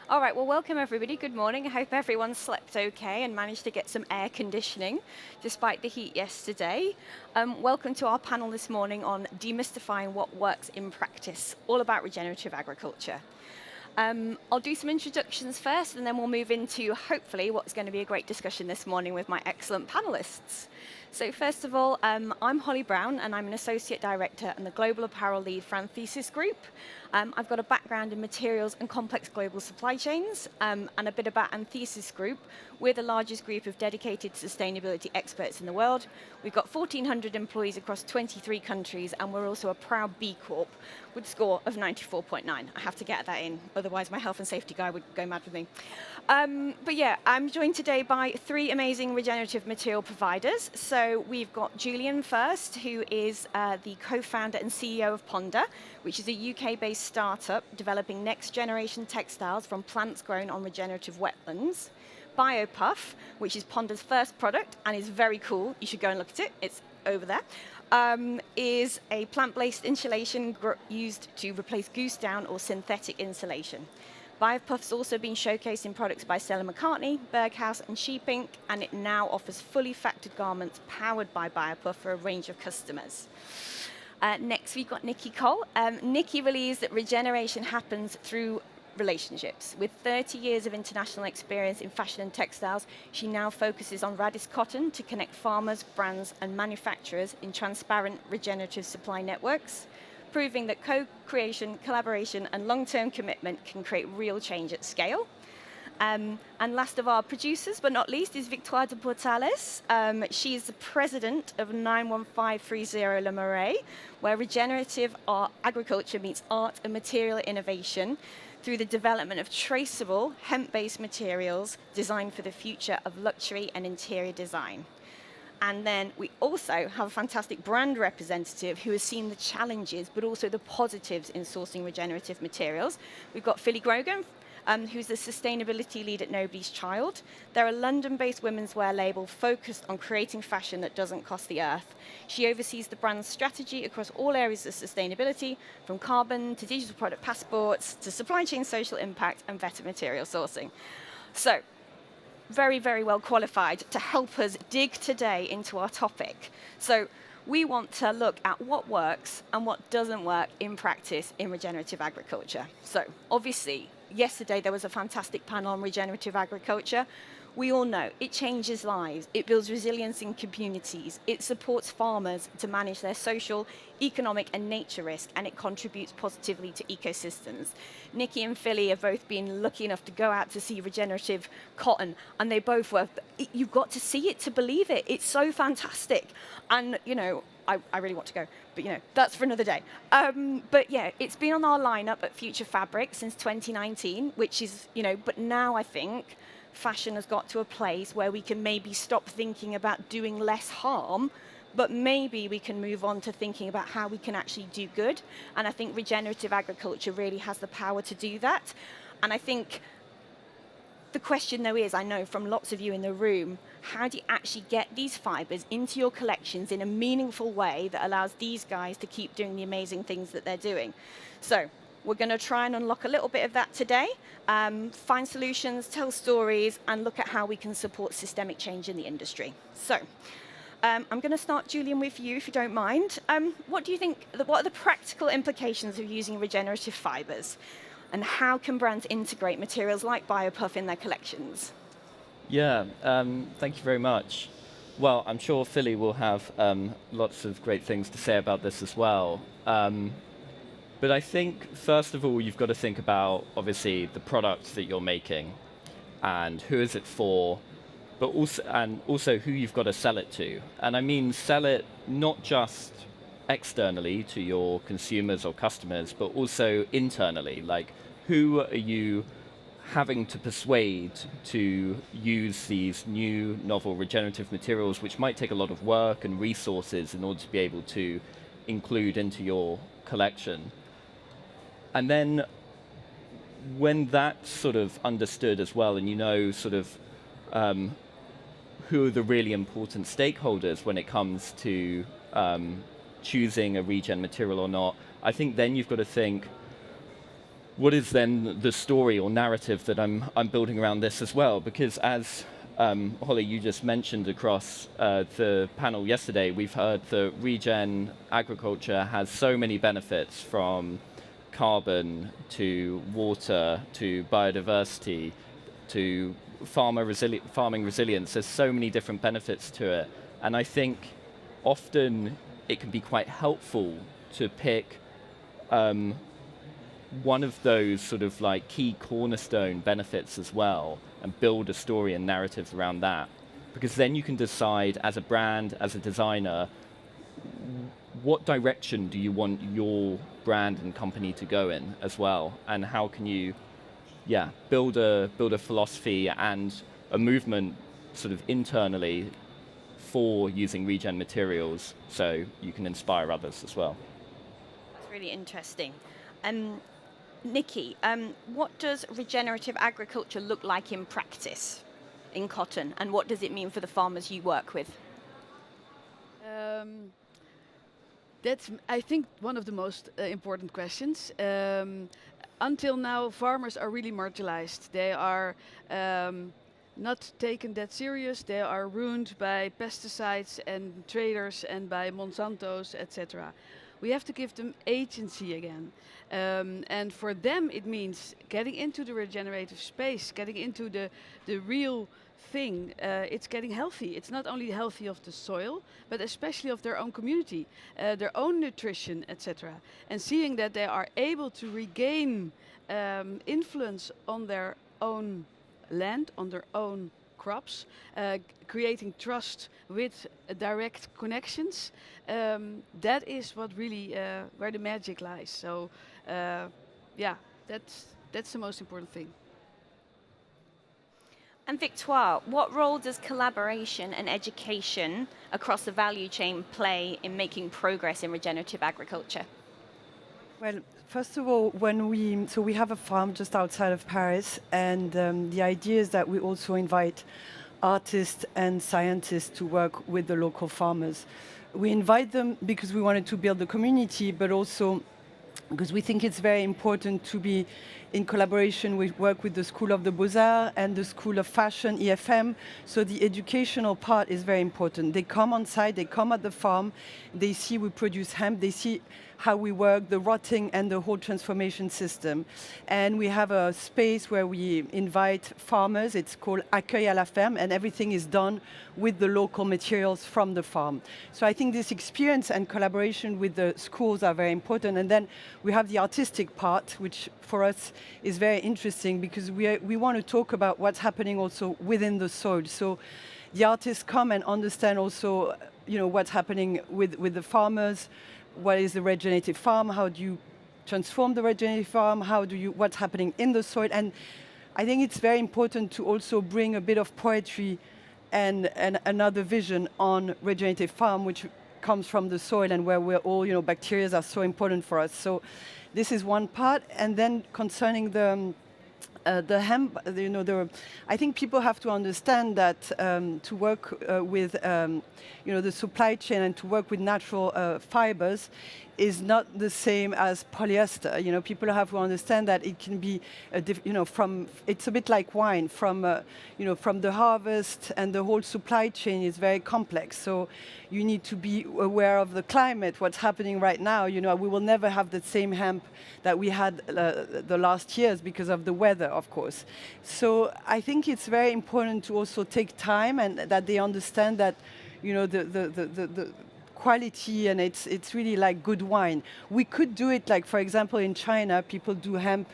All right, well, welcome everybody. Good morning. I hope everyone slept okay and managed to get some air conditioning despite the heat yesterday. Welcome to our panel this morning on demystifying what works in practice, all about regenerative agriculture. I'll do some introductions first, and then we'll move into, hopefully, what's going to be a great discussion this morning with my excellent panelists. So first of all, I'm Holly Browne, and I'm an Associate Director and the Global Apparel Lead for Anthesis Group. I've got a background in materials and complex global supply chains, and a bit about Anthesis Group. We're the largest group of dedicated sustainability experts in the world. We've got 1,400 employees across 23 countries, and we're also a proud B Corp with a score of 94.9. I have to get that in, otherwise my health and safety guy would go mad with me. But yeah, I'm joined today by three amazing regenerative material providers. So we've got Julian first, who is the co-founder and CEO of Ponda, which is a UK-based startup developing next-generation textiles from plants grown on regenerative wetlands. BioPuff, which is Ponda's first product and is very cool. You should go and look at it. It's over there. Is a plant-based insulation used to replace goose down or synthetic insulation. BioPuff's also been showcased in products by Stella McCartney, Berghaus, and Sheep Inc., and it now offers fully factored garments powered by BioPuff for a range of customers. Next, we've got Niccy Kol. Niccy believes that regeneration happens through relationships. With 30 years of international experience in fashion and textiles, she now focuses on Raddis cotton to connect farmers, brands, and manufacturers in transparent regenerative supply networks, proving that co-creation, collaboration, and long-term commitment can create real change at scale. And last of our producers, but not least, is Victoire de Pourtales. She is the president of 91530 Le Marais, where regenerative agriculture meets art and material innovation through the development of traceable hemp-based materials designed for the future of luxury and interior design. And then we also have a fantastic brand representative who has seen the challenges, but also the positives in sourcing regenerative materials. We've got Grogan, who's the sustainability lead at Nobody's Child. They're a London-based women's wear label focused on creating fashion that doesn't cost the earth. She oversees the brand's strategy across all areas of sustainability, from carbon to digital product passports to supply chain social impact and better material sourcing. So, very, very well qualified to help us dig today into our topic. So we want to look at what works and what doesn't work in practice in regenerative agriculture. So obviously, yesterday there was a fantastic panel on regenerative agriculture. We all know it changes lives, it builds resilience in communities, it supports farmers to manage their social, economic, and nature risk, and it contributes positively to ecosystems. Niccy and Philly have both been lucky enough to go out to see regenerative cotton, and they both were, you've got to see it to believe it. It's so fantastic. And, you know, I really want to go, but you know, that's for another day. But yeah, it's been on our lineup at Future Fabric since 2019, which is, you know, but now I think fashion has got to a place where we can maybe stop thinking about doing less harm, but maybe we can move on to thinking about how we can actually do good. And I think regenerative agriculture really has the power to do that. And I think the question, though, is, I know from lots of you in the room, how do you actually get these fibers into your collections in a meaningful way that allows these guys to keep doing the amazing things that they're doing? So we're going to try and unlock a little bit of that today, find solutions, tell stories, and look at how we can support systemic change in the industry. So I'm going to start, Julian, with you, if you don't mind. What do you think, what are the practical implications of using regenerative fibers? And how can brands integrate materials like BioPuff in their collections? Yeah, thank you very much. Well, I'm sure Philly will have lots of great things to say about this as well. But I think, first of all, you've got to think about, obviously, the product that you're making and who is it for, but also who you've got to sell it to. And I mean sell it not just externally to your consumers or customers, but also internally. Like, who are you having to persuade to use these new, novel, regenerative materials, which might take a lot of work and resources in order to be able to include into your collection? And then when that's sort of understood as well, and you know sort of who are the really important stakeholders when it comes to choosing a regen material or not, I think then you've got to think, what is then the story or narrative that I'm building around this as well? Because as Holly, you just mentioned across the panel yesterday, we've heard that regen agriculture has so many benefits, from carbon to water to biodiversity to farming resilience. There's so many different benefits to it. And I think often it can be quite helpful to pick one of those sort of like key cornerstone benefits as well, and build a story and narrative around that. Because then you can decide as a brand, as a designer, what direction do you want your brand and company to go in as well, and how can you build a philosophy and a movement sort of internally for using regen materials, so you can inspire others as well. That's really interesting. Niccy, what does regenerative agriculture look like in practice in cotton, and what does it mean for the farmers you work with? That's, I think, one of the most important questions. Until now, farmers are really marginalized. They are not taken that serious. They are ruined by pesticides and traders and by Monsantos, etc. We have to give them agency again. And for them, it means getting into the regenerative space, getting into the real thing. It's getting healthy. It's not only healthy of the soil, but especially of their own community, their own nutrition, etc. And seeing that they are able to regain influence on their own land, on their own crops, creating trust with direct connections. That is what really where the magic lies. So, that's the most important thing. And Victoire, what role does collaboration and education across the value chain play in making progress in regenerative agriculture? Well, first of all, we have a farm just outside of Paris, and the idea is that we also invite artists and scientists to work with the local farmers. We invite them because we wanted to build the community, but also because we think it's very important to be in collaboration. We work with the School of the Beaux-Arts and the School of Fashion, EFM, so the educational part is very important. They come on site, they come at the farm, they see we produce hemp, they see how we work, the rotting and the whole transformation system. And we have a space where we invite farmers, it's called Accueil à la Ferme, and everything is done with the local materials from the farm. So I think this experience and collaboration with the schools are very important. And then we have the artistic part, which for us is very interesting because we want to talk about what's happening also within the soil. So the artists come and understand also, what's happening with the farmers. What is the regenerative farm? How do you transform the regenerative farm? What's happening in the soil? And I think it's very important to also bring a bit of poetry and another vision on regenerative farm, which comes from the soil and where we're all, bacteria are so important for us. So this is one part. And then concerning the hemp, I think people have to understand that to work with, the supply chain and to work with natural fibers is not the same as polyester. People have to understand that it can be, it's a bit like wine. From the harvest and the whole supply chain is very complex. So you need to be aware of the climate, what's happening right now. We will never have the same hemp that we had the last years because of the weather, of course. So I think it's very important to also take time and that they understand that, the quality, and it's really like good wine. We could do it like, for example, in China, people do hemp,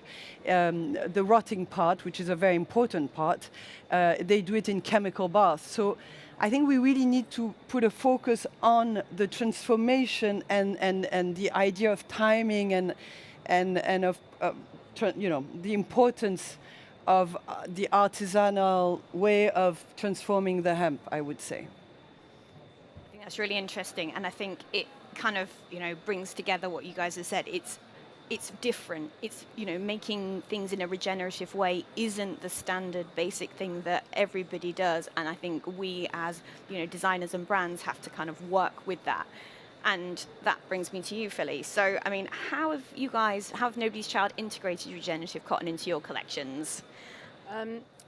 the rotting part, which is a very important part. They do it in chemical baths. So I think we really need to put a focus on the transformation and the idea of timing and of the importance of the artisanal way of transforming the hemp, I would say. I think that's really interesting, and I think it kind of brings together what you guys have said. It's different. It's making things in a regenerative way isn't the standard basic thing that everybody does, and I think we as designers and brands have to kind of work with that. And that brings me to you, Philly. So, I mean, how have Nobody's Child integrated regenerative cotton into your collections?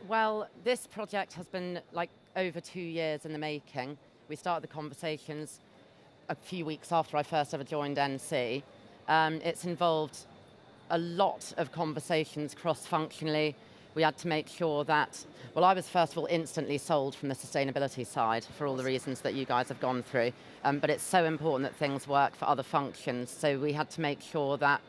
Well, this project has been like over 2 years in the making. We started the conversations a few weeks after I first ever joined NC. It's involved a lot of conversations cross-functionally. We had to make sure that, well, I was first of all instantly sold from the sustainability side for all the reasons that you guys have gone through. But it's so important that things work for other functions. So we had to make sure that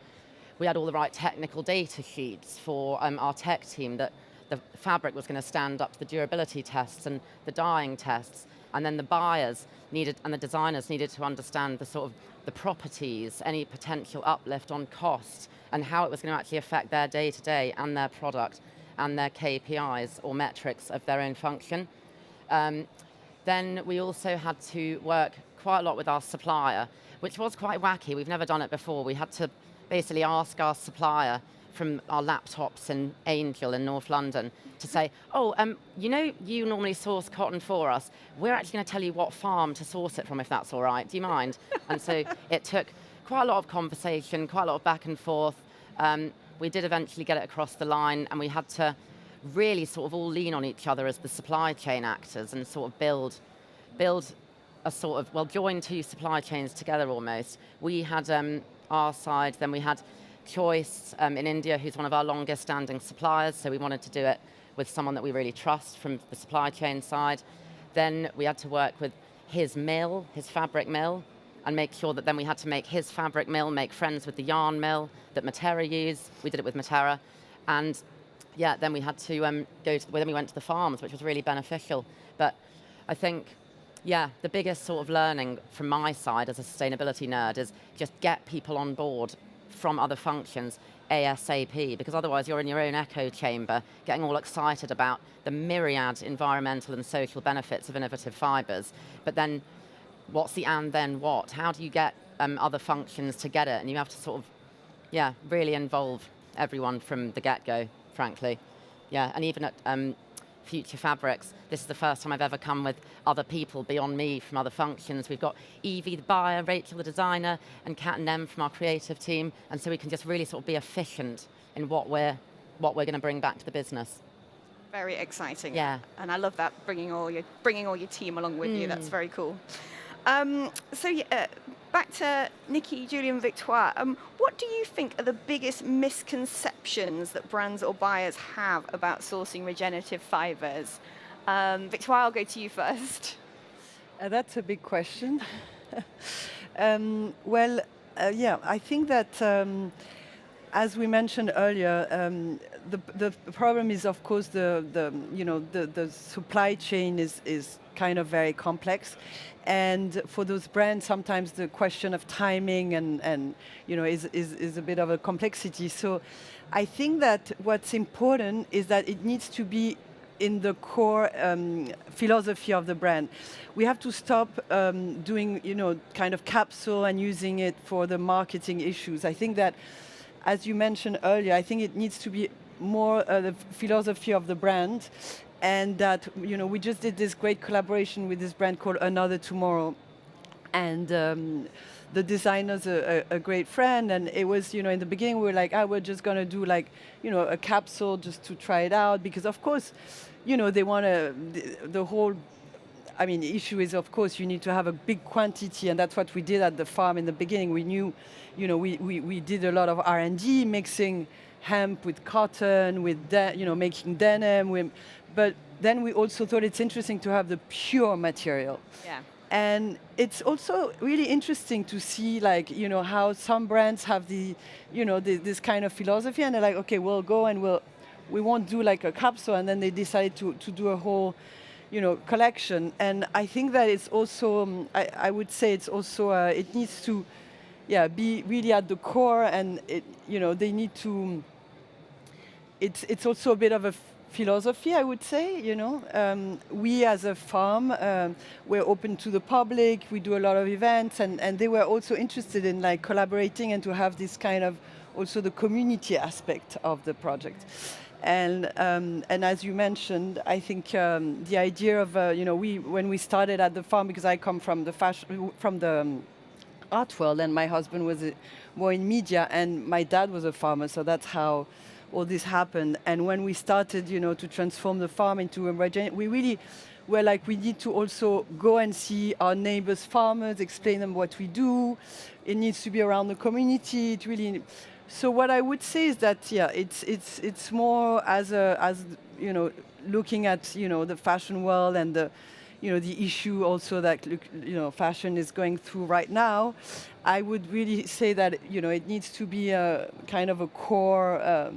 we had all the right technical data sheets for our tech team, that the fabric was going to stand up to the durability tests and the dyeing tests. And then the buyers needed, and the designers needed to understand the sort of the properties, any potential uplift on cost, and how it was going to actually affect their day-to-day and their product and their KPIs or metrics of their own function. Then we also had to work quite a lot with our supplier, which was quite wacky. We've never done it before. We had to basically ask our supplier from our laptops in Angel in North London to say, you know, you normally source cotton for us. We're actually going to tell you what farm to source it from, if that's all right. Do you mind? And so it took quite a lot of conversation, quite a lot of back and forth. We did eventually get it across the line, and we had to really sort of all lean on each other as the supply chain actors and sort of build a sort of, well, join two supply chains together almost. We had our side, then we had Choice in India, who's one of our longest standing suppliers, so we wanted to do it with someone that we really trust from the supply chain side. Then we had to work with his mill, his fabric mill, and make sure that then we had to make his fabric mill make friends with the yarn mill that Matera use. We did it with Matera. And yeah, then we had to then we went to the farms, which was really beneficial. But I think, yeah, the biggest sort of learning from my side as a sustainability nerd is just get people on board from other functions ASAP, because otherwise you're in your own echo chamber getting all excited about the myriad environmental and social benefits of innovative fibres. But then what's the and then what? How do you get other functions to get it? And you have to sort of, yeah, really involve everyone from the get-go, frankly. Yeah, and even at Future Fabrics, this is the first time I've ever come with other people beyond me from other functions. We've got Evie, the buyer, Rachel, the designer, and Kat and Em from our creative team. And so we can just really sort of be efficient in what we're going to bring back to the business. Very exciting. Yeah. And I love that, bringing all your team along with you. That's very cool. Back to Niccy, Julian, Victoire. What do you think are the biggest misconceptions that brands or buyers have about sourcing regenerative fibres? Victoire, I'll go to you first. That's a big question. I think that as we mentioned earlier, the problem is, of course, the supply chain is kind of very complex, and for those brands, sometimes the question of timing and is a bit of a complexity. So, I think that what's important is that it needs to be in the core philosophy of the brand. We have to stop doing kind of capsule and using it for the marketing issues. I think that, as you mentioned earlier, I think it needs to be more the philosophy of the brand, and that we just did this great collaboration with this brand called Another Tomorrow, and the designer's a great friend, and it was in the beginning we were like, we're just gonna do like a capsule just to try it out, because of course they want the whole. I mean, the issue is, of course, you need to have a big quantity, and that's what we did at the farm in the beginning. We knew, we did a lot of R&D, mixing hemp with cotton, with making denim. But then we also thought it's interesting to have the pure material. Yeah. And it's also really interesting to see, like, how some brands have this kind of philosophy, and they're like, okay, we'll go and we won't do like a capsule, and then they decide to do a whole collection. And I think that it's also, I would say it's also, it needs to, be really at the core, and they need to, it's also a bit of a philosophy, I would say, we as a farm, we're open to the public, we do a lot of events, and they were also interested in like collaborating and to have this kind of, also the community aspect of the project. And as you mentioned, I think the idea of when we started at the farm, because I come from the art world, and my husband was more in media, and my dad was a farmer, so that's how all this happened. And when we started, to transform the farm into a regenerative, we really were like, we need to also go and see our neighbors' farmers, explain them what we do. It needs to be around the community. It really. So what I would say is that it's more as looking at the fashion world and the issue also that fashion is going through right now. I would really say that it needs to be a kind of a core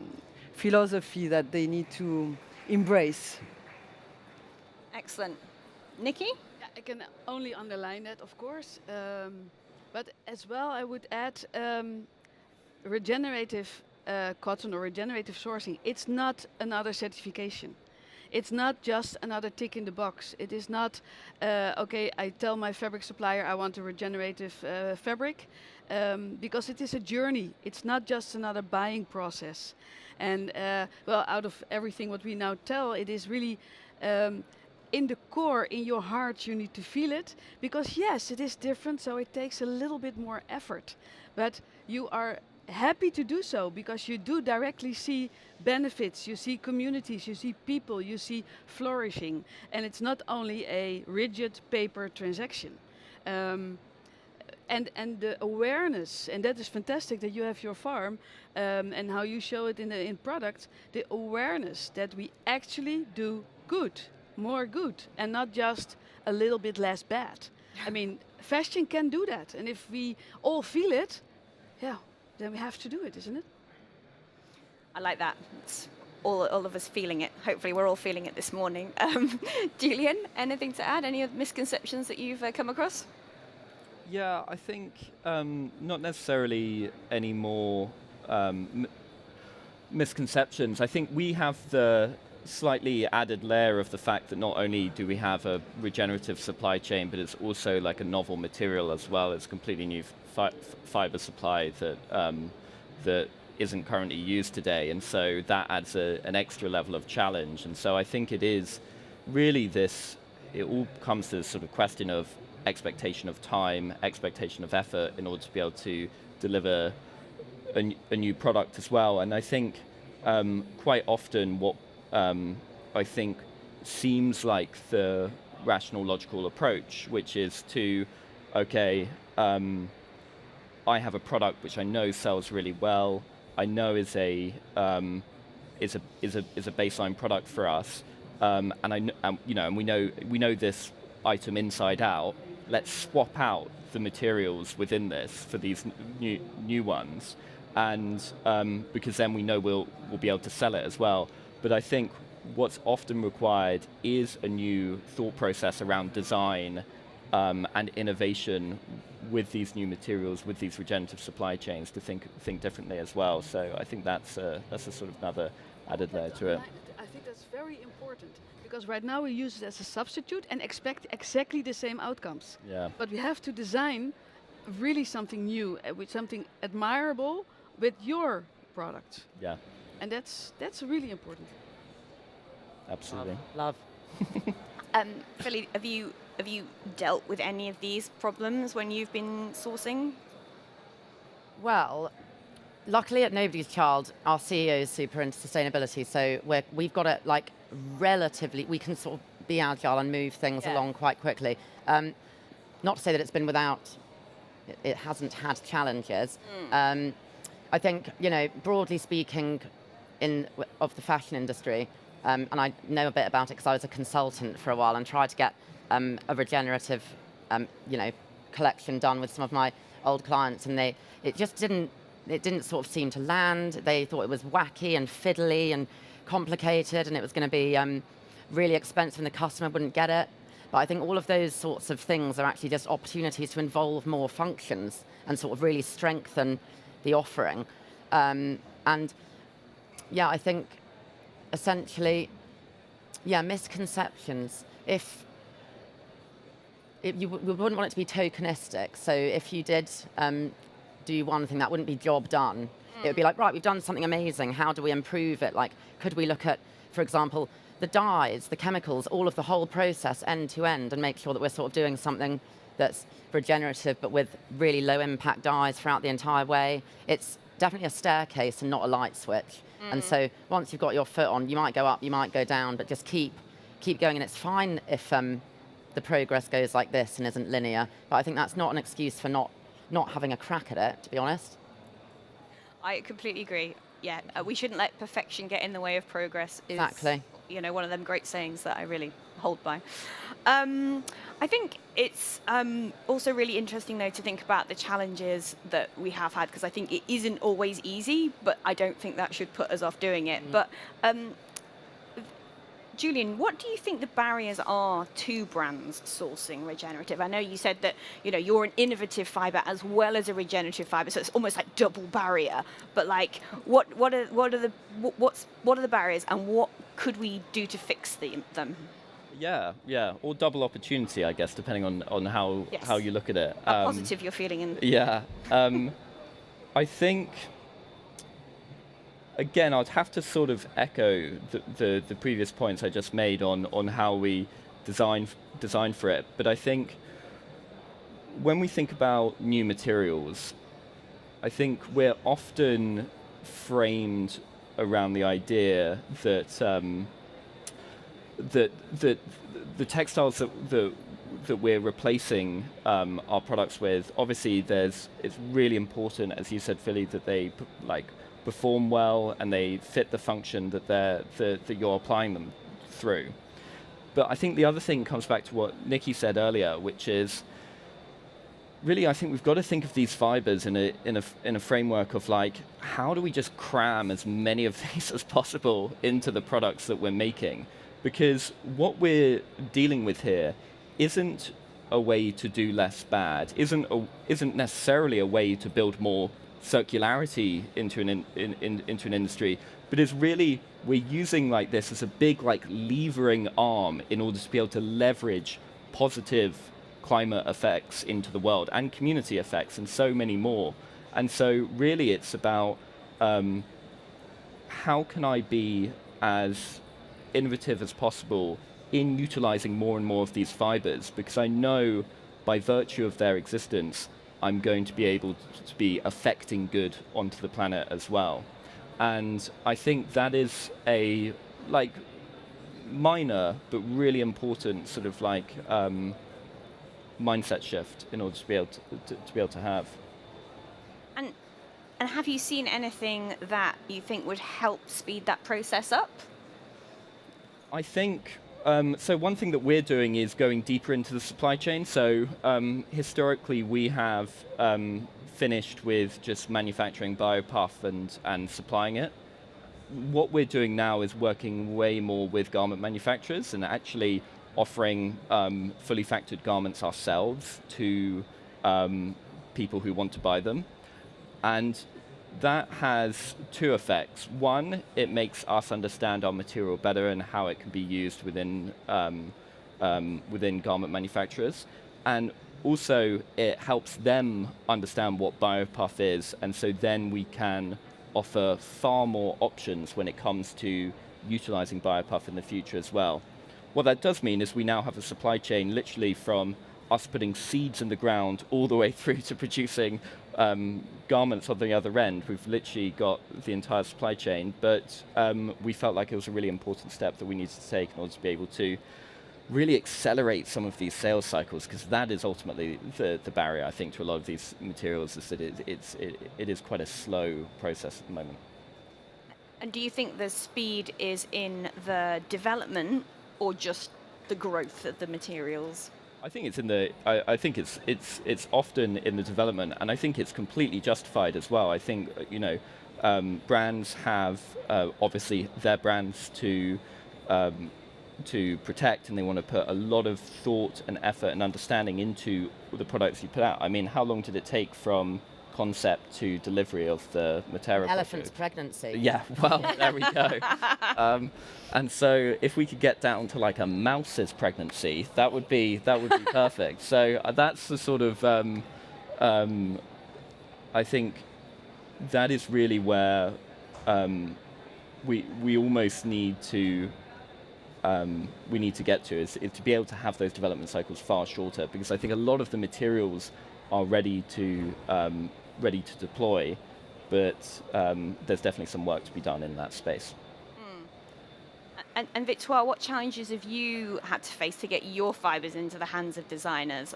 philosophy that they need to embrace. Excellent. Niccy? Yeah, I can only underline that, of course. But as well, I would add regenerative cotton or regenerative sourcing. It's not another certification. It's not just another tick in the box. It is not, okay, I tell my fabric supplier I want a regenerative fabric, because it is a journey. It's not just another buying process. And well, out of everything what we now tell, it is really in the core, in your heart, you need to feel it. Because yes, it is different, so it takes a little bit more effort. But you are happy to do so because you do directly see benefits, you see communities, you see people, you see flourishing. And it's not only a rigid paper transaction. And the awareness, and that is fantastic that you have your farm and how you show it in products, the awareness that we actually do good, more good, and not just a little bit less bad. I mean, fashion can do that. And if we all feel it, yeah, then we have to do it, isn't it? I like that. It's all of us feeling it. Hopefully we're all feeling it this morning. Julian, anything to add? Any misconceptions that you've come across? Yeah, I think not necessarily any more misconceptions. I think we have the slightly added layer of the fact that not only do we have a regenerative supply chain, but it's also like a novel material as well. It's completely new fiber supply that isn't currently used today, and so that adds an extra level of challenge. And so I think it is really it all comes to this sort of question of expectation of time, expectation of effort in order to be able to deliver a new product as well. And I think quite often what I think seems like the rational, logical approach, which is to, okay, I have a product which I know sells really well. I know is a baseline product for us, and we know this item inside out. Let's swap out the materials within this for these new ones, and because then we know we'll be able to sell it as well. But I think what's often required is a new thought process around design and innovation with these new materials, with these regenerative supply chains, to think differently as well. So I think that's a sort of another added layer to it. I think that's very important because right now we use it as a substitute and expect exactly the same outcomes. Yeah. But we have to design really something new, with something admirable with your product. Yeah. And that's really important. Absolutely. Love. Philly, have you dealt with any of these problems when you've been sourcing? Well, luckily at Nobody's Child, our CEO is super into sustainability, so we've got it like relatively, we can sort of be agile and move things along quite quickly. Not to say that it's been it hasn't had challenges. I think, broadly speaking, of the fashion industry, and I know a bit about it because I was a consultant for a while and tried to get a regenerative, collection done with some of my old clients, and it didn't sort of seem to land. They thought it was wacky and fiddly and complicated, and it was going to be really expensive, and the customer wouldn't get it. But I think all of those sorts of things are actually just opportunities to involve more functions and sort of really strengthen the offering. And yeah, I think essentially, misconceptions. We wouldn't want it to be tokenistic. So if you did do one thing, that wouldn't be job done. It would be like, right, we've done something amazing. How do we improve it? Like, could we look at, for example, the dyes, the chemicals, all of the whole process end to end, and make sure that we're sort of doing something that's regenerative, but with really low impact dyes throughout the entire way. It's definitely a staircase and not a light switch. And so once you've got your foot on, you might go up, you might go down, but just keep going. And it's fine if the progress goes like this and isn't linear. But I think that's not an excuse for not having a crack at it, to be honest. I completely agree. Yeah, we shouldn't let perfection get in the way of progress. Is, Exactly. you know, one of them great sayings that I really hold by. I think it's also really interesting, though, to think about the challenges that we have had, because I think it isn't always easy, but I don't think that should put us off doing it. But Julian, what do you think the barriers are to brands sourcing regenerative? I know you said that, you know, you're an innovative fiber as well as a regenerative fiber, so it's almost like double barrier. But like, what are the barriers, and what could we do to fix them? Yeah, or double opportunity, I guess, depending on how you look at it. How positive you're feeling in. Yeah, I think. Again, I'd have to sort of echo the previous points I just made on how we design for it. But I think when we think about new materials, I think we're often framed around the idea that that the textiles that we're replacing our products with, obviously it's really important, as you said, Philly, that they perform well and they fit the function that you're applying them through. But I think the other thing comes back to what Niccy said earlier, which is really, I think we've got to think of these fibers in a framework of like, how do we just cram as many of these as possible into the products that we're making? Because what we're dealing with here isn't a way to do less bad, isn't necessarily a way to build more circularity into an industry, but is really, we're using like this as a big like levering arm in order to be able to leverage positive climate effects into the world and community effects and so many more. And so really it's about how can I be as innovative as possible in utilizing more and more of these fibers, because I know by virtue of their existence I'm going to be able to be affecting good onto the planet as well. And I think that is a like minor but really important sort of like mindset shift in order to be able to have. And have you seen anything that you think would help speed that process up? I think so one thing that we're doing is going deeper into the supply chain. So historically we have finished with just manufacturing biopuff and supplying it. What we're doing now is working way more with garment manufacturers and actually offering fully factored garments ourselves to people who want to buy them. And that has two effects. One, it makes us understand our material better and how it can be used within garment manufacturers. And also, it helps them understand what biopuff is, and so then we can offer far more options when it comes to utilizing biopuff in the future as well. What that does mean is we now have a supply chain literally from us putting seeds in the ground all the way through to producing garments on the other end. We've literally got the entire supply chain, but we felt like it was a really important step that we needed to take in order to be able to really accelerate some of these sales cycles, because that is ultimately the barrier, I think, to a lot of these materials, is that it is quite a slow process at the moment. And do you think the speed is in the development or just the growth of the materials? I think it's in the. I think it's often in the development, and I think it's completely justified as well. I think brands have obviously their brands to protect, and they want to put a lot of thought and effort and understanding into the products you put out. I mean, how long did it take from concept to delivery of the Matera Elephant's project? pregnancy. Yeah, well, there we go. And so if we could get down to like a mouse's pregnancy, that would be perfect. So that's the sort of, I think that is really where we almost need to we need to get to is to be able to have those development cycles far shorter, because I think a lot of the materials are ready to deploy, but there's definitely some work to be done in that space. And Victoire, what challenges have you had to face to get your fibres into the hands of designers?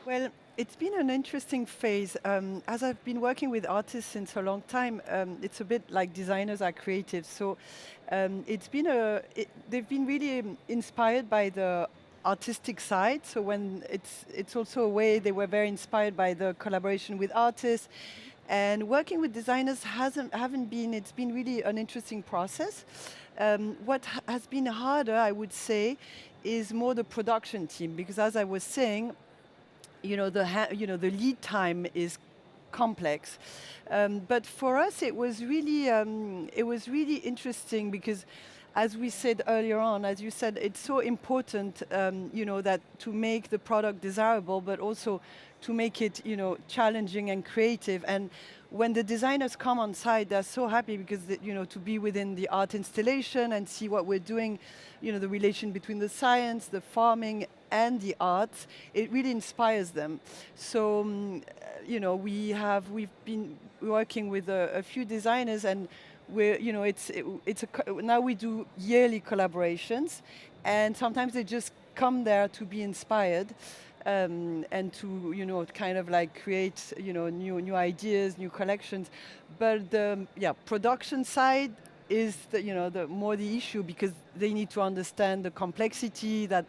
Well, it's been an interesting phase. As I've been working with artists since a long time, it's a bit like designers are creative. So they've been really inspired by the artistic side. So when it's also a way they were very inspired by the collaboration with artists. And working with designers it's been really an interesting process. What has been harder, I would say, is more the production team, because as I was saying, the lead time is complex. But for us, it was really interesting because, as we said earlier on, as you said, it's so important, that to make the product desirable, but also to make it, challenging and creative. And when the designers come on site, they're so happy because, to be within the art installation and see what we're doing, the relation between the science, the farming, and the arts, it really inspires them. So, we've been working with a few designers, and now we do yearly collaborations, and sometimes they just come there to be inspired. And to kind of like create new ideas, new collections, but the production side is the more the issue, because they need to understand the complexity that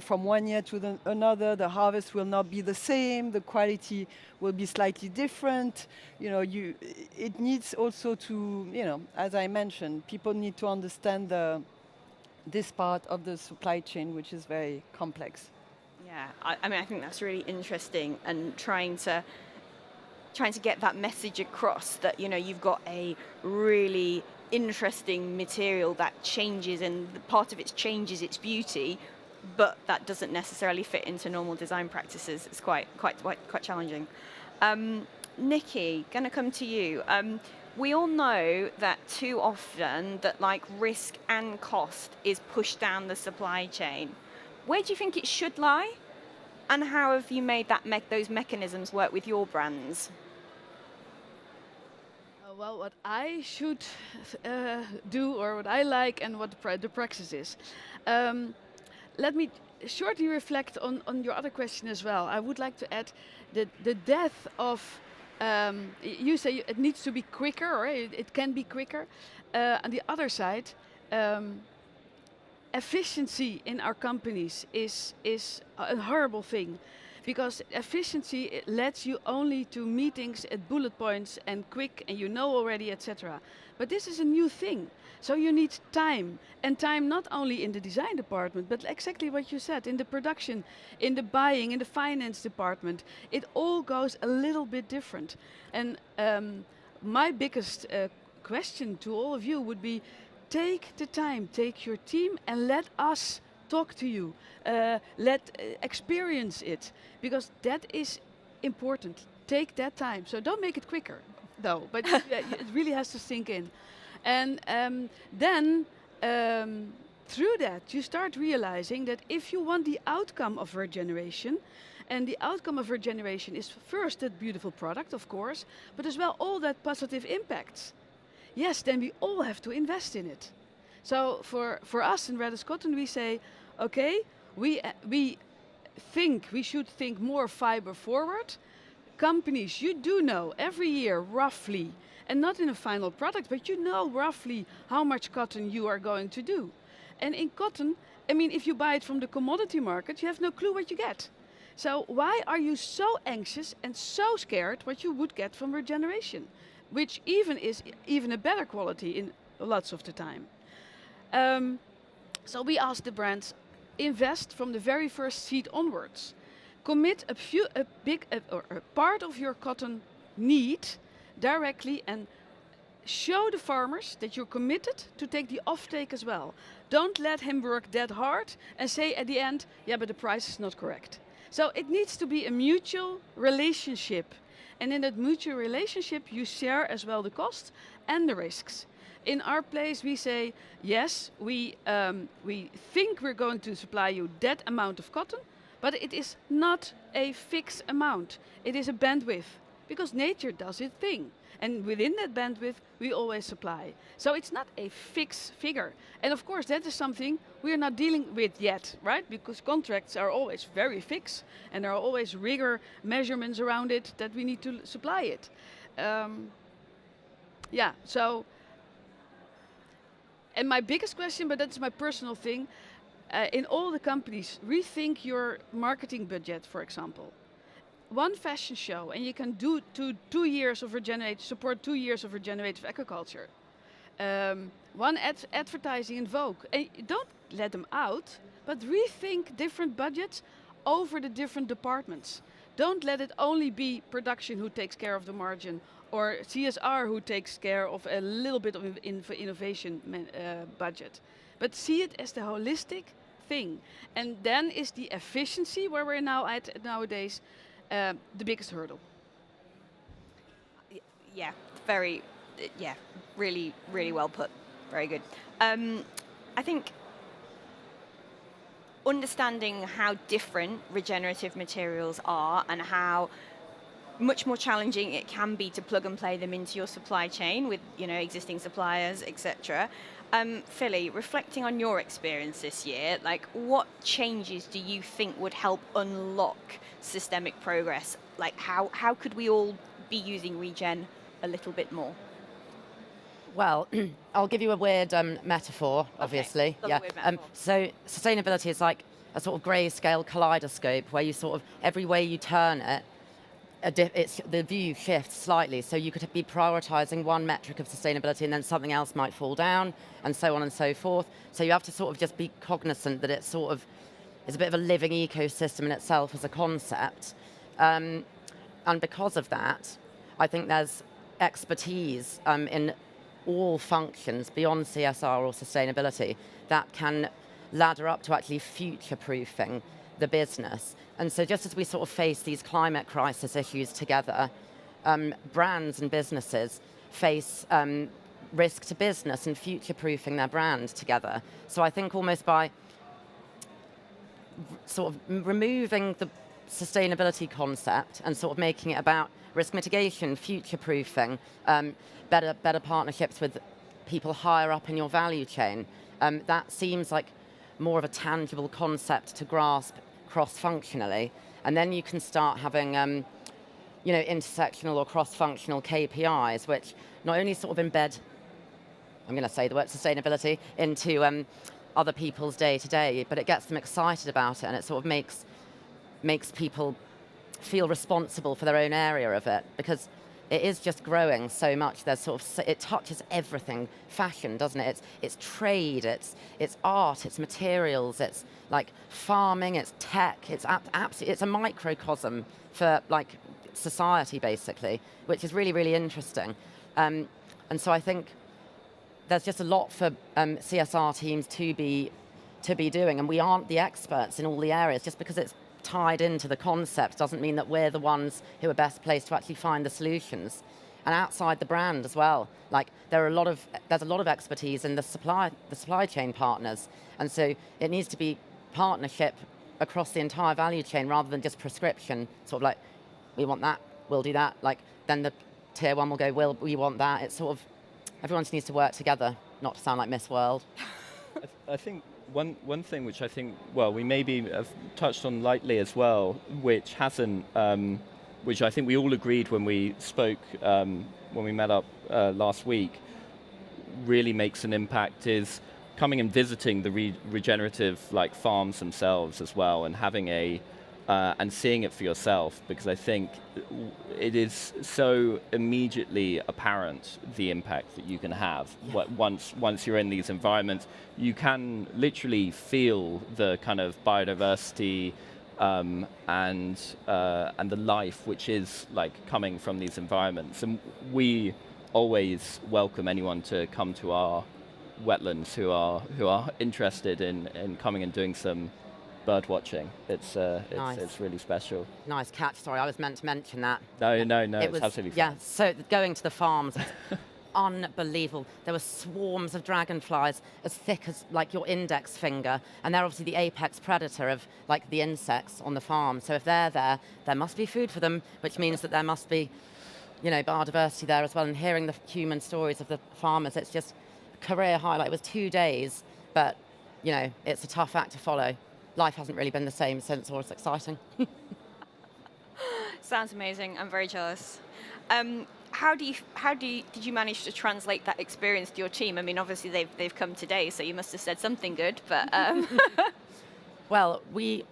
from one year to another the harvest will not be the same, the quality will be slightly different. It needs also to as I mentioned, people need to understand this part of the supply chain, which is very complex. Yeah, I think that's really interesting, and trying to get that message across that you've got a really interesting material that changes, and part of it changes its beauty, but that doesn't necessarily fit into normal design practices. It's quite challenging. Niccy, gonna come to you. We all know that too often that risk and cost is pushed down the supply chain. Where do you think it should lie? And how have you made those mechanisms work with your brands? Well, what I should do, or what I like, and what the practice is. Let me shortly reflect on your other question as well. I would like to add the death of, you say it needs to be quicker, or it can be quicker. On the other side, efficiency in our companies is a horrible thing, because efficiency lets you only to meetings at bullet points and quick, and already, etc. But this is a new thing, so you need time, and time not only in the design department, but exactly what you said, in the production, in the buying, in the finance department. It all goes a little bit different. And my biggest question to all of you would be, take the time, take your team, and let us talk to you. Experience it, because that is important. Take that time. So don't make it quicker, though, but it really has to sink in. And then through that, you start realizing that if you want the outcome of regeneration, and the outcome of regeneration is first that beautiful product, of course, but as well all that positive impacts. Yes, then we all have to invest in it. So for us in Raddis Cotton, we say, okay, we should think more fiber forward. Companies, you do know every year roughly, and not in a final product, but roughly how much cotton you are going to do. And in cotton, if you buy it from the commodity market, you have no clue what you get. So why are you so anxious and so scared what you would get from regeneration, which is a better quality in lots of the time? So we ask the brands, invest from the very first seed onwards. Commit a part of your cotton need directly, and show the farmers that you're committed to take the offtake as well. Don't let him work that hard and say at the end, yeah, but the price is not correct. So it needs to be a mutual relationship. And in that mutual relationship, you share as well the costs and the risks. in our place, we say, yes, we think we're going to supply you that amount of cotton, but it is not a fixed amount. It is a bandwidth, because nature does its thing. And within that bandwidth, we always supply. So it's not a fixed figure. And of course, that is something we're not dealing with yet, right? Because contracts are always very fixed, and there are always rigor measurements around it that we need to supply it. Yeah, so, and my biggest question, but that's my personal thing, in all the companies, rethink your marketing budget, for example. One fashion show, and you can do 2 years of support 2 years of regenerative agriculture. One advertising in Vogue, and don't let them out, but rethink different budgets over the different departments. Don't let it only be production who takes care of the margin, or CSR who takes care of a little bit of innovation budget. But see it as the holistic thing. And then is the efficiency, where we're now at nowadays, the biggest hurdle. Yeah, really, really well put. Very good. I think understanding how different regenerative materials are and how much more challenging it can be to plug and play them into your supply chain with, existing suppliers, etc. Philly, reflecting on your experience this year, like what changes do you think would help unlock systemic progress? Like how could we all be using regen a little bit more? Well, I'll give you a weird metaphor, obviously. Love a weird metaphor. So sustainability is like a sort of grayscale kaleidoscope where you sort of, every way you turn it, the view shifts slightly. So you could be prioritizing one metric of sustainability and then something else might fall down, and so on and so forth. So you have to sort of just be cognizant that it's sort of, it's a bit of a living ecosystem in itself as a concept. And because of that, I think there's expertise in all functions beyond CSR or sustainability that can ladder up to actually future-proofing the business. And so just as we sort of face these climate crisis issues together, brands and businesses face risk to business and future-proofing their brand together. So I think almost by sort of removing the sustainability concept and sort of making it about risk mitigation, future-proofing, better partnerships with people higher up in your value chain, that seems like more of a tangible concept to grasp cross-functionally. And then you can start having intersectional or cross-functional KPIs, which not only sort of embed, I'm going to say the word sustainability, into other people's day-to-day, but it gets them excited about it, and it sort of makes people feel responsible for their own area of it, because it is just growing so much. There's sort of, it touches everything. Fashion, doesn't it? It's trade, it's art, it's materials, it's like farming, it's tech. It's absolutely, it's a microcosm for like society basically, which is really, really interesting. And so I think there's just a lot for CSR teams to be doing, and we aren't the experts in all the areas. Just because it's tied into the concept doesn't mean that we're the ones who are best placed to actually find the solutions. And outside the brand as well, like there's a lot of expertise in the supply chain partners, and so it needs to be partnership across the entire value chain rather than just prescription. Sort of like, we want that, we'll do that. Like then the tier one will go, well, we want that. It's sort of, everyone just needs to work together, not to sound like Miss World. I think one thing which I think, well, we maybe have touched on lightly as well, which hasn't, which I think we all agreed when we spoke, when we met up last week, really makes an impact, is coming and visiting the regenerative like farms themselves as well, and having and seeing it for yourself, because I think it is so immediately apparent the impact that you can have. Yeah. Once you're in these environments, you can literally feel the kind of biodiversity and the life which is like coming from these environments. And we always welcome anyone to come to our wetlands who are interested in coming and doing some bird watching. It's nice. It's really special. Nice catch. Sorry, I was meant to mention that. No, it's absolutely fine. Yeah. So going to the farms, unbelievable. There were swarms of dragonflies as thick as like your index finger, and they're obviously the apex predator of like the insects on the farm. So if they're there, there must be food for them, which means that there must be, you know, biodiversity there as well. And hearing the human stories of the farmers, it's just a career highlight. It was 2 days, but you know, it's a tough act to follow. Life hasn't really been the same since, or it's exciting. Sounds amazing. I'm very jealous. Did you manage to translate that experience to your team? I mean, obviously they've come today, so you must have said something good. But well, we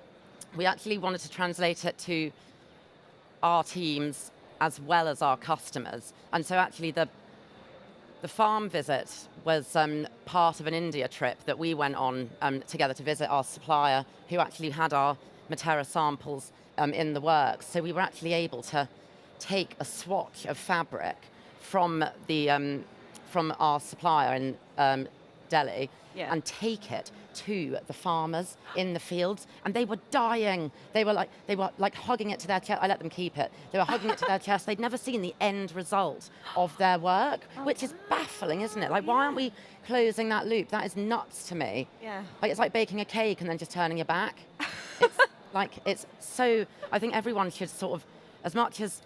actually wanted to translate it to our teams as well as our customers, and so actually the farm visit was part of an India trip that we went on together to visit our supplier, who actually had our Matera samples in the works. So we were actually able to take a swatch of fabric from our supplier in Delhi and take it to the farmers in the fields, and they were dying. They were like hugging it to their chest. I let them keep it. They were hugging it to their chest. They'd never seen the end result of their work, which is baffling, isn't it? Like, why aren't we closing that loop? That is nuts to me. Yeah. Like, it's like baking a cake and then just turning your back. It's like, it's so. I think everyone should sort of, as much as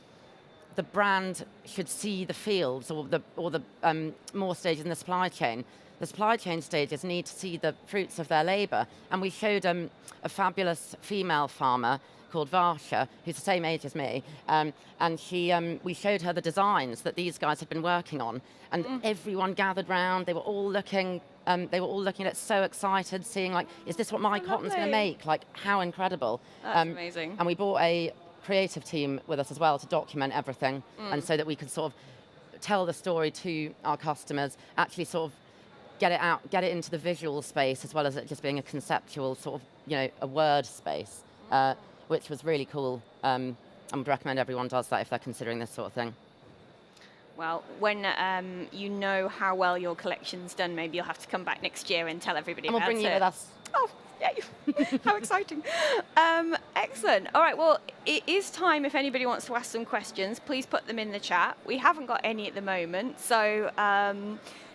the brand should see the fields or the more stages in the supply chain. The supply chain stages need to see the fruits of their labour. And we showed a fabulous female farmer called Varsha, who's the same age as me, and we showed her the designs that these guys had been working on, and everyone gathered round. They were all looking at it, so excited, seeing like, is this what my cotton's going to make? Like, how incredible! That's amazing. And we brought a creative team with us as well to document everything, and so that we could sort of tell the story to our customers, actually sort of get it out, get it into the visual space, as well as it just being a conceptual sort of, you know, a word space, which was really cool. I would recommend everyone does that if they're considering this sort of thing. Well, when you know how well your collection's done, maybe you'll have to come back next year and tell everybody And about it. we'll bring you with us. Oh, yay. How exciting. Excellent. All right, well, it is time if anybody wants to ask some questions. Please put them in the chat. We haven't got any at the moment, so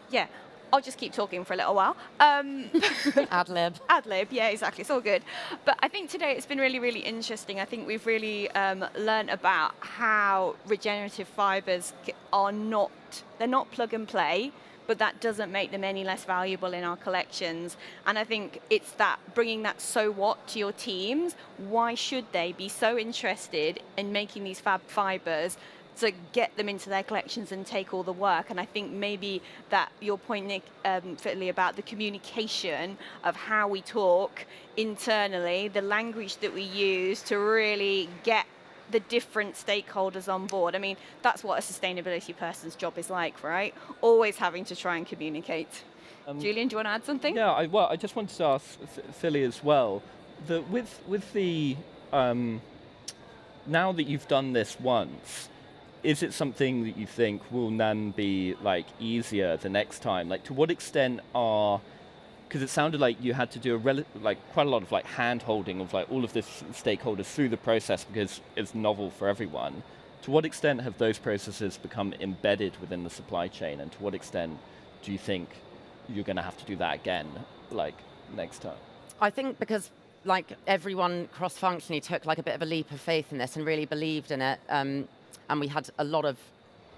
yeah. I'll just keep talking for a little while. Ad lib. Ad lib, yeah, exactly. It's all good. But I think today it's been really, really interesting. I think we've really learned about how regenerative fibres are they're not plug and play, but that doesn't make them any less valuable in our collections. And I think it's that bringing that so what to your teams. Why should they be so interested in making these fab fibres to get them into their collections and take all the work? And I think maybe that your point, Nick, Fitly, about the communication of how we talk internally, the language that we use to really get the different stakeholders on board. I mean, that's what a sustainability person's job is like, right? Always having to try and communicate. Julian, do you want to add something? Yeah, I just wanted to ask Philly as well, that with the, now that you've done this once, is it something that you think will then be like easier the next time? Like, to what extent because it sounded like you had to do quite a lot of like hand holding of like all of the stakeholders through the process because it's novel for everyone. To what extent have those processes become embedded within the supply chain, and to what extent do you think you're going to have to do that again, like next time? I think because like everyone cross-functionally took like a bit of a leap of faith in this and really believed in it. And we had a lot of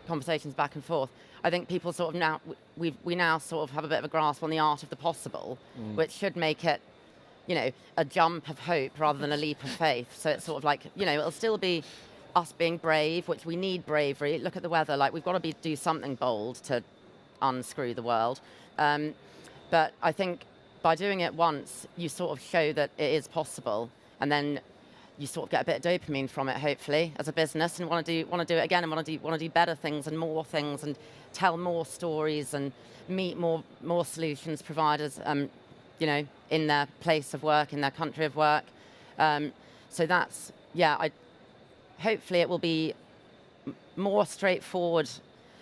conversations back and forth. I think people sort of now, we now sort of have a bit of a grasp on the art of the possible, which should make it, you know, a jump of hope rather than a leap of faith. So it's sort of like, you know, it'll still be us being brave, which we need bravery. Look at the weather, like we've got to do something bold to unscrew the world. But I think by doing it once, you sort of show that it is possible, and then you sort of get a bit of dopamine from it, hopefully, as a business, and want to do it again, and want to do better things and more things, and tell more stories and meet more solutions providers, you know, in their place of work, in their country of work. So that's, yeah. Hopefully it will be more straightforward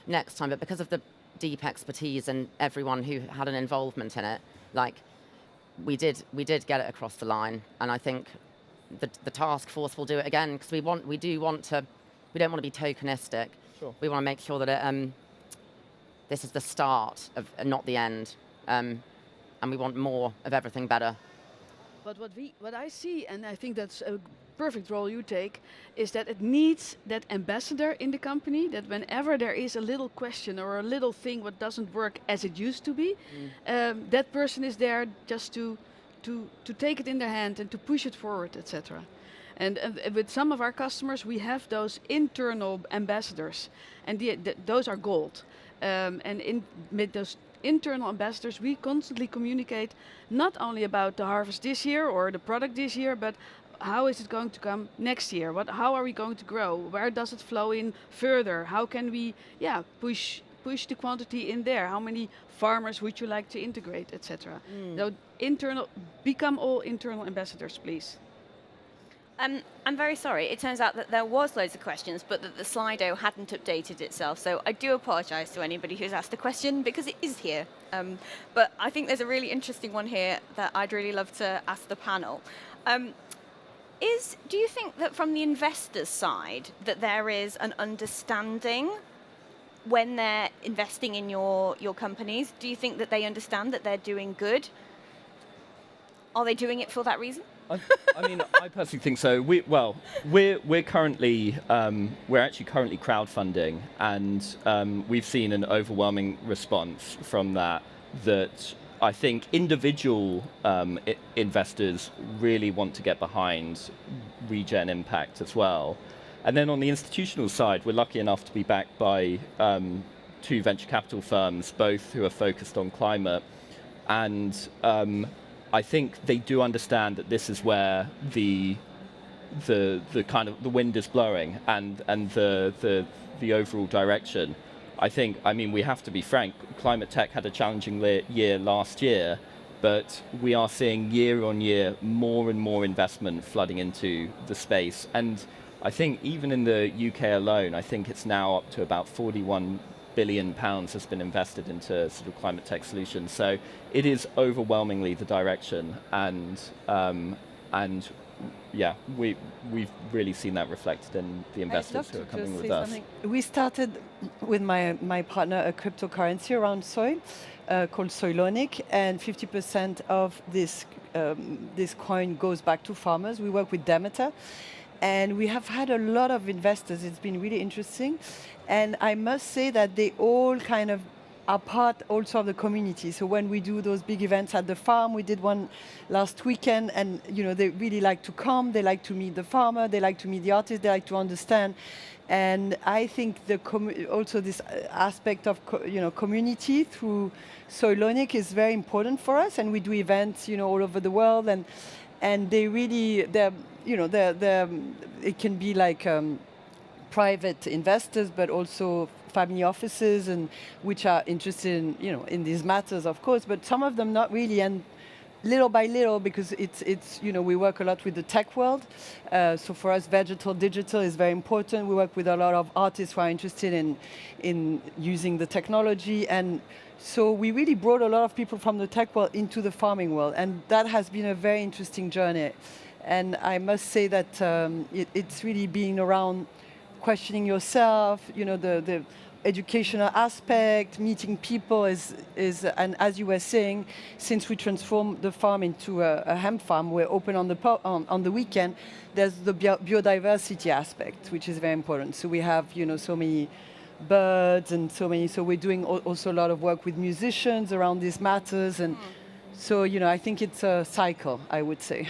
next time, but because of the deep expertise and everyone who had an involvement in it, like we did get it across the line, and I think the task force will do it again, because we don't want to be tokenistic. Sure. We want to make sure that this is the start of, not the end. And we want more of everything better. But what I see, and I think that's a perfect role you take, is that it needs that ambassador in the company, that whenever there is a little question or a little thing what doesn't work as it used to be, that person is there just to take it in their hand and to push it forward, etc. And with some of our customers, we have those internal ambassadors, and those are gold. And with those internal ambassadors, we constantly communicate not only about the harvest this year or the product this year, but how is it going to come next year? How are we going to grow? Where does it flow in further? How can we push the quantity in there? How many farmers would you like to integrate, etc.? So become all internal ambassadors, please. I'm very sorry. It turns out that there was loads of questions, but that the Slido hadn't updated itself. So I do apologise to anybody who's asked a question because it is here. But I think there's a really interesting one here that I'd really love to ask the panel. Do you think that from the investors' side that there is an understanding when they're investing in your companies? Do you think that they understand that they're doing good? Are they doing it for that reason? I mean, I personally think so. We're currently actually currently crowdfunding, and we've seen an overwhelming response from that. That I think individual investors really want to get behind Regen Impact as well. And then on the institutional side, we're lucky enough to be backed by 2 venture capital firms, both who are focused on climate, and I think they do understand that this is where the kind of the wind is blowing and the overall direction. I mean, we have to be frank, climate tech had a challenging year last year, but we are seeing year on year more and more investment flooding into the space. And I think even in the UK alone, I think it's now up to about 41 billion pounds has been invested into sort of climate tech solutions. So it is overwhelmingly the direction, and yeah, we've really seen that reflected in the investors who are coming with us. We started with my partner a cryptocurrency around soy called Soylonic, and 50% of this coin goes back to farmers. We work with Demeter, and we have had a lot of investors. It's been really interesting. And I must say that they all kind of are part also of the community. So when we do those big events at the farm, we did one last weekend, and they really like to come. They like to meet the farmer. They like to meet the artist. They like to understand. And I think also this aspect of community through Soylonic is very important for us. And we do events all over the world, and they really it can be like private investors, but also family offices, and which are interested in these matters, of course, but some of them not really, and little by little, because it's we work a lot with the tech world. So for us, digital is very important. We work with a lot of artists who are interested in using the technology, and so we really brought a lot of people from the tech world into the farming world, and that has been a very interesting journey. And I must say that it's really being around questioning yourself, the educational aspect, meeting people is, and as you were saying, since we transformed the farm into a hemp farm, we're open on the weekend, there's the biodiversity aspect, which is very important. So we have, so many birds and so we're doing also a lot of work with musicians around these matters. And so, I think it's a cycle, I would say.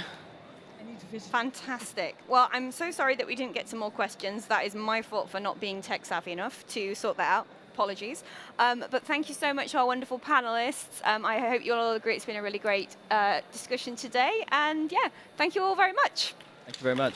Fantastic. Well, I'm so sorry that we didn't get some more questions. That is my fault for not being tech savvy enough to sort that out. Apologies. But thank you so much, our wonderful panelists. I hope you all agree it's been a really great discussion today. And yeah, thank you all very much. Thank you very much.